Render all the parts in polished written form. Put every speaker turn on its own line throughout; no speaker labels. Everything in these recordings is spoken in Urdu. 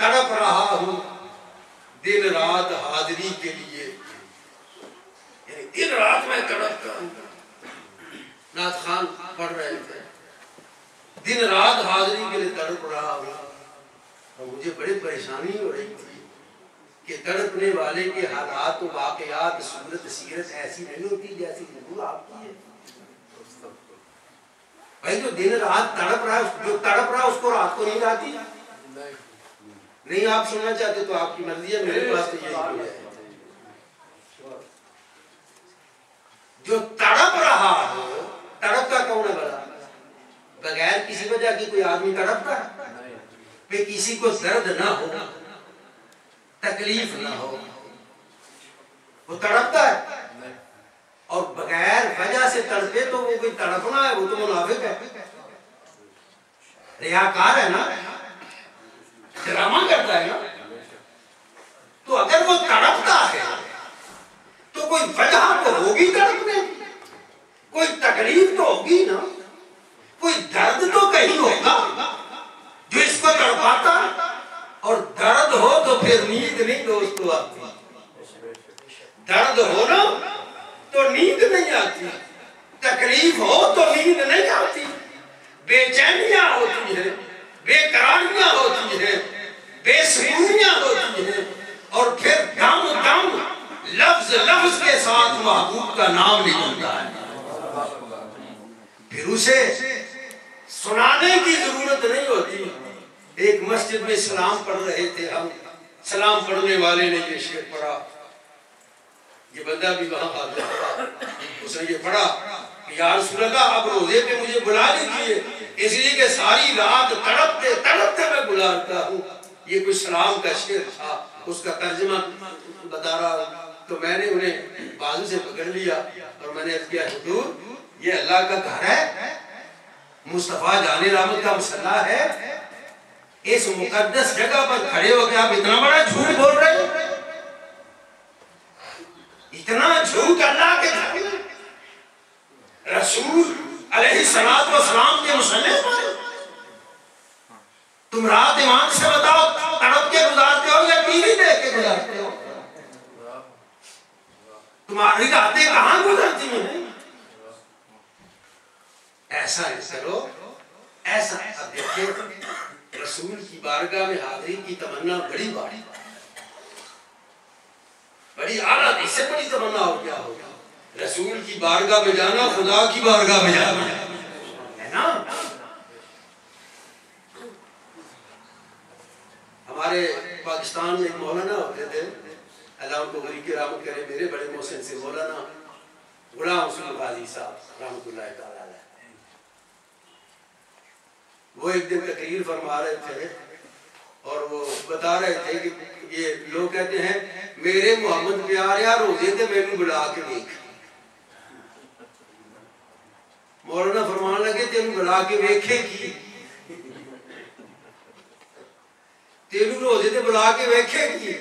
تڑپ رہا ہوں دن رات حاضری کے لیے. یعنی دن رات میں تڑپتا ہوں. نعت خان پڑھ رہے تھے دن رات حاضری کے لیے تڑپ رہا ہوں. اور مجھے بڑی پریشانی ہو رہی تھی کہ تڑپنے والے کے حالات و واقعات صورت سیرت ایسی نہیں ہوتی جیسی حضور آپ کی ہے. بھائی جو دن رات تڑپ رہا ہے, جو تڑپ رہا ہے اس کو رات کو نیند آتی نہیں. آپ سننا چاہتے تو آپ کی مرضی ہے, میرے پاس تو یہی ہے. جو تڑپ رہا ہے, تڑپتا کون ہے بھلا؟ بغیر کسی وجہ کی کوئی آدمی تڑپتا ہے؟ کہ کسی کو درد نہ ہو, تکلیف نہ ہو, وہ تڑپتا ہے. اور بغیر وجہ سے تڑپے تو وہ کوئی تڑپنا ہے, وہ تو منافق ہے, ریاکار ہے نا, ڈرامہ کرتا ہے نا. تو اگر وہ تڑپتا ہے تو کوئی وجہ تو ہوگی تڑپنے, کوئی تکلیف تو ہوگی نا, کوئی درد تو کہیں ہوگا جو اس کو تڑپاتا. اور درد ہو تو پھر نیند نہیں دوستو آتی. درد ہو نا تو نیند نہیں آتی, تکلیف ہو تو نیند نہیں آتی, بے چینیاں ہوتی ہیں, بے قراریاں ہوتی ہیں, بے سکونیاں ہوتی ہیں. اور پھر دم دم لفظ لفظ کے ساتھ محبوب کا نام نکلتا ہے. پھر اسے سنانے کی ضرورت نہیں ہوتی. ایک مسجد میں سلام پڑھ رہے تھے ہم, سلام پڑھنے والے نے یہ شعر پڑھا, یہ بندہ بھی وہاں حاضر تھا, اس نے یہ پڑھا کہ یا رسول اللہ اب روزے پہ مجھے بلا لیجیے, اس لیے کہ ساری رات تڑپتے تڑپتے میں بلاتا ہوں. یہ کوئی سلام کا شعر تھا, اس کا ترجمہ بتا رہا. تو میں نے انہیں بازو سے پکڑ لیا اور میں نے عرض کیا حضور یہ اللہ کا گھر ہے, مصطفیٰ جان رحمت کا مصلی ہے, اس مقدس جگہ پر کھڑے ہو کے آپ اتنا بڑا جھوٹ بول رہے ہیں, اتنا جھوٹ اللہ کے گھر میں, رسول علیہ السلام کے مصلی پر. تم رات ایمان سے بتاؤ تڑپ کے گزارتے ہو یا ٹی وی دیکھ کے گزارتے ہو؟ تمہاری راتیں کہاں گزرتی ہیں؟ ایسا نہیں کرو, ایسا. اب دیکھیں رسول کی بارگاہ میں حاضری کی تمنا بڑی بڑی اعلیٰ, اس سے بڑی تمنا ہو کیا ہوگا. رسول کی بارگاہ میں جانا خدا کی بارگاہ میں جانا ہے نا. ہمارے پاکستان میں ایک مولانا ہوتے تھے, اللہ ان کو غریب کی رحمت کرے, میرے بڑے محسن سے مولانا غلام حسین غازی صاحب رحمۃ اللہ تعالی علیہ. وہ ایک دن تقریر فرما رہے تھے اور وہ بتا رہے تھے کہ یہ لوگ کہتے ہیں میرے محمد پیاریا روزے تے میں نے بلا کے دیکھ. مولانا فرمان لگے تینوں بلا کے ویکھے کی, تینوں روزے تے بلا کے ویکھے کی,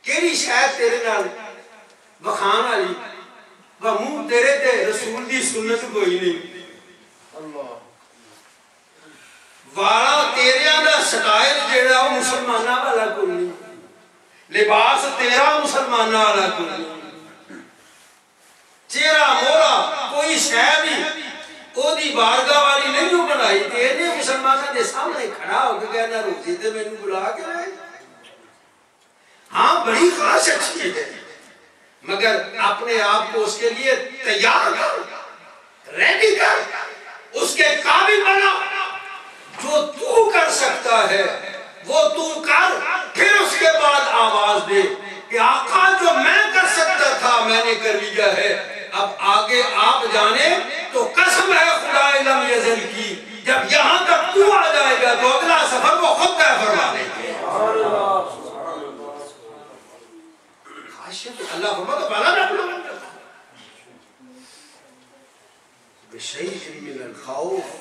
کیڑی شاید تیرے نال وکھان والی, وہ منہ تیرے تے رسول دی سنت کوئی نہیں. اللہ والا تیریاں دا سٹائل جیڑا وہ مسلمانہ والا کوئی نہیں, لباس تیرا مسلمانہ والا کوئی نہیں, چہرہ مورا کوئی شے بھی او دی بارگاہ والی نہیں ہو بنائی. تیرے مسلمانہ دے سامنے کھڑا ہو کے کہنا روزے تے میں نے بلا کے آئے. ہاں بڑی خاص شخصیت ہے, مگر اپنے آپ کو اس کے لیے تیار کر, ریڈی کر, اس کے قابل بنا. جو تو کر سکتا ہے وہ تو کر, پھر اس کے بعد آواز دے کہ آقا جو میں کر سکتا تھا میں نے کر لیا ہے, اب آگے آپ جانے. تو قسم ہے خدا علم یزل کی, جب یہاں تک تو آ جائے گا تو اگلا سفر وہ خود طے فرما لیں گے. اللہ فرماتا بالا نہ بلا بشیء من الخوف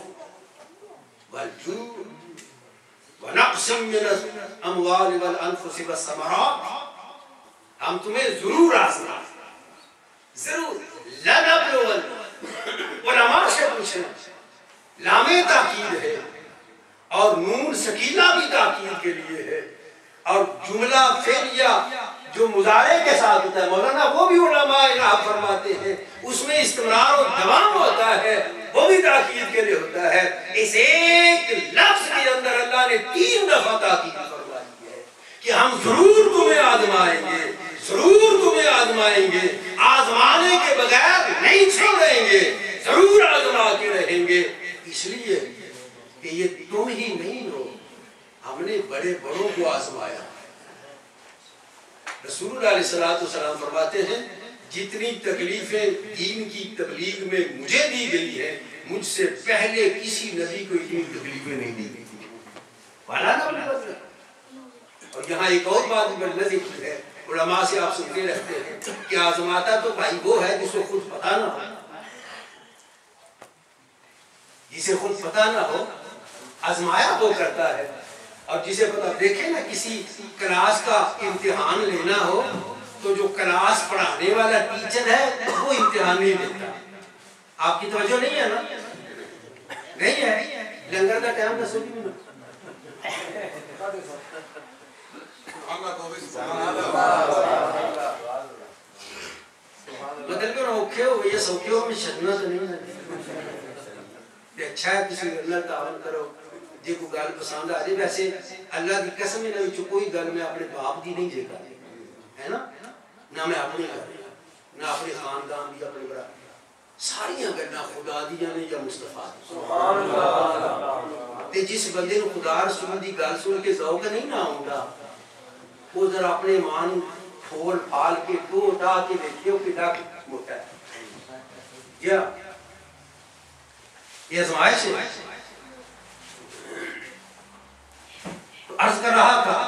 والجوع ونقص من الاموال والانفس والثمرات. ہم تمہیں ضرور آزما, ضرور. لنبلون, علماء سے پوچھیں, لام تاکید ہے اور نون سکینہ بھی تاکید کے لیے ہے. اور جملہ فعل یا جو مضارع کے ساتھ ہوتا ہے مولانا وہ بھی علماء راہ فرماتے ہیں اس میں استمرار و دوام ہوتا ہے، وہ بھی تاکید کے لیے ہوتا ہے۔ اس ایک لفظ کے اندر اللہ نے 3 دفعہ تاکید فرمائی ہے کہ ہم ضرور تمہیں آزمائیں گے، ضرور تمہیں آزمائیں گے، آزمانے کے بغیر نہیں چھوڑیں گے، ضرور آزما کے رہیں گے، اس لیے کہ یہ تم ہی نہیں ہو، ہم نے بڑے بڑوں کو آزمایا۔ رسول اللہ علیہ السلام فرماتے ہیں جتنی تکلیفیں دین کی تبلیغ میں مجھے دی گئی ہیں مجھ سے پہلے کسی نبی کو اتنی تکلیفیں نہیں دی گئی تھی۔ اور یہاں ایک اور بات ذکر ہے، علماء سے آپ سنتے رہتے ہیں کہ آزماتا تو بھائی وہ ہے جس کو خود پتہ نہ ہو، جسے خود پتہ نہ ہو آزمایا وہ کرتا ہے، اور جسے پتہ دیکھیں نا کسی کلاس کا امتحان لینا ہو تو جو کلاس پڑھانے والا ٹیچر ہے وہ امتحان نہیں لیتا۔ آپ کی توجہ نہیں ہے نا؟ نہیں ہے؟ لنگر کا ٹائم کا سوچ بھی مطلب کہ اوکھے ہو یہ سوکھے ہو میں شدنا تو نہیں ہے، اچھا ہے کسی اللہ تعاون کرو جی کو گل پسند آ جائے۔ ویسے اللہ کی قسم ہے نہ کوئی گل میں اپنے باپ دی نہیں جے گا ہے نا، نہ میں اپنی گل نہ اپنے خاندان دی اپنے برا ساریاں گلاں خدا دیاں نے یا مصطفیٰ تے جس بندے نو خدا رسول دی گل سن کے ذوق نہیں نہ آوندا وہ ذرا اپنے مان پھول پھال کے ٹو ٹا کے دیکھیو کہ ڈاک موٹا ہے یا یہ آزمائش ہے۔ عرض کر رہا تھا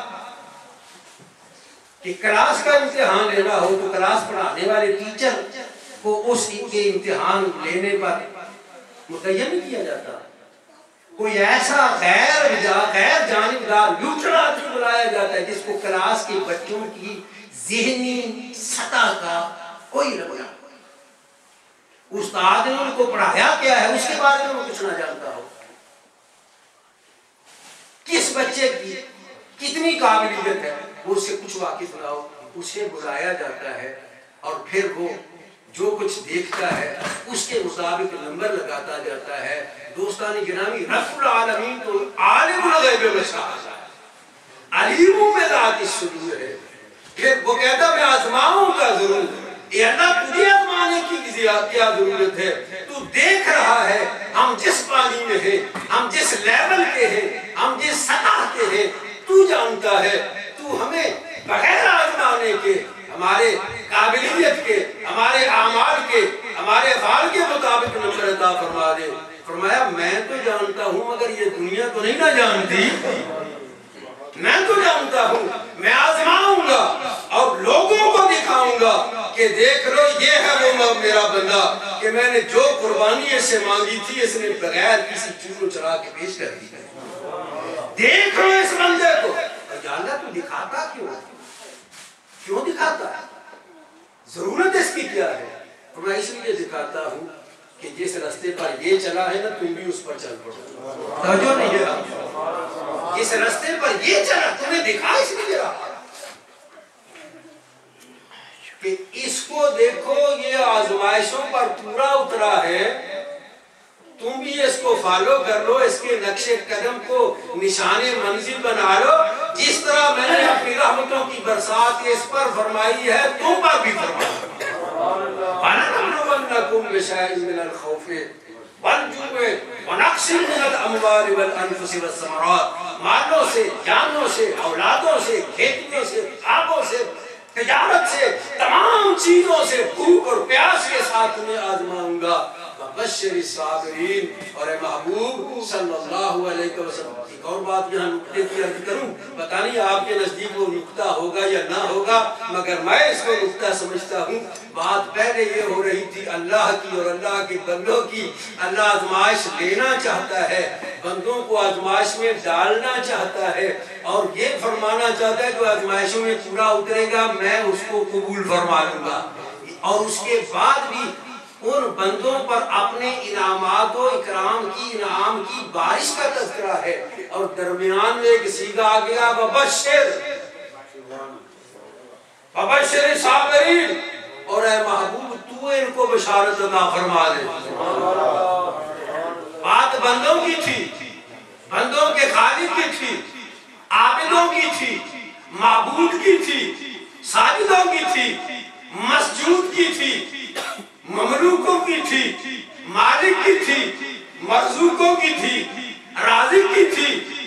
کہ کلاس کا امتحان لینا ہو تو کلاس پڑھانے والے ٹیچر کو اس کے امتحان لینے پر متعین نہیں کیا جاتا، کوئی ایسا غیر جانبدار نیوٹرل بلایا جاتا ہے جس کو کلاس کے بچوں کی ذہنی سطح کا کوئی علم نہ ہو، استاد نے ان کو پڑھایا کیا ہے اس کے بارے میں وہ کچھ نہ جانتا ہو، کس بچے کی کتنی قابلیت ہے وہ اس سے کچھ واقف نہ ہو، اسے بلایا جاتا ہے اور پھر وہ جو کچھ دیکھتا ہے اس کے مطابق نمبر لگاتا جاتا ہے۔ دوستان گرامی رب العالمین تو عالم الغیب والشہادہ علیم میں ذات الصدور ہے، پھر وہ کہتا میں آزماؤں گا ضرور، اے اللہ تجھے آزمانے کی کیا ضرورت ہے، تو دیکھ رہا ہے ہم جس پانی میں ہیں، ہم جس لیول کے ہیں، ہم جس سطح کے ہیں، تو جانتا ہے، تو ہمیں بغیر آزمانے کے ہمارے قابلیت کے ہمارے اعمال کے ہمارے افعال کے مطابق نمبر عطا فرما دے۔ فرمایا میں تو جانتا ہوں مگر یہ دنیا تو نہیں نہ جانتی، میں تو جانتا ہوں، میں آزماؤں گا اور لوگوں کو دکھاؤں گا کہ دیکھ لو یہ ہے وہ میرا بندہ کہ میں نے جو قربانی اس سے مانگی تھی اس نے بغیر کسی چیز کو چرا کے پیش کر دی، دیکھ لو اس بندے کو۔ یا اللہ تو دکھاتا کیوں دکھاتا ہے؟ ضرورت اس کی کیا ہے؟ اور میں اس لیے دکھاتا ہوں کہ جس راستے پر یہ چلا ہے نا تم بھی اس پر چل پڑو، توجہ نہیں ہے، جس راستے پر یہ چلا تمہیں دکھا اس لیے رہا کہ اس کو دیکھو یہ آزمائشوں پر پورا اترا ہے، تم بھی اس کو فالو کر لو، اس کے نقش قدم کو نشان منزل بنا لو، جس طرح میں نے اپنی رحمتوں کی برسات اس پر فرمائی ہے تم پر بھی فرمائی۔ وَلَنَبْلُوَنَّكُمْ بِشَيْءٍ مِّنَ الْخَوْفِ وَالْجُوعِ وَنَقْصٍ مِّنَ الْأَمْوَالِ وَالْأَنفُسِ وَالثَّمَرَاتِ، مالوں سے، جانوں سے، اولادوں سے، کھیتیوں سے، آبوں سے، تجارت سے، تمام چیزوں سے، بھوک اور پیاس کے ساتھ تمہیں آزماؤں گا۔ بشر الصابرین، اور اے محبوب صلی اللہ علیہ وسلم ایک اور بات یہاں نکتے کی عرض کروں، پتہ نہیں آپ کے نزدیک وہ نکتہ ہوگا یا نہ ہوگا مگر میں اس کو نکتہ سمجھتا ہوں۔ بات پہلے یہ ہو رہی تھی اللہ کی اور اللہ کے بندوں کی، اللہ آزمائش لینا چاہتا ہے، بندوں کو آزمائش میں ڈالنا چاہتا ہے اور یہ فرمانا چاہتا ہے جو آزمائشوں میں پورا اترے گا میں اس کو قبول فرما لوں گا، اور اس کے بعد بھی ان بندوں پر اپنے انعامات و اکرام کی انعام کی بارش کا تذکرہ ہے، اور درمیان میں ایک سیغہ آ گیا وبشر، وبشر صابرین، اور اے محبوب تو ان کو بشارت عطا فرما دے۔ بات بندوں کی تھی، بندوں کے خالق کی تھی، عابدوں کی تھی، معبود کی تھی، ساجدوں کی تھی، مسجود کی تھی، مملوکوں کی تھی، مالک کی تھی، مرزوقوں کی تھی، رازق کی تھی،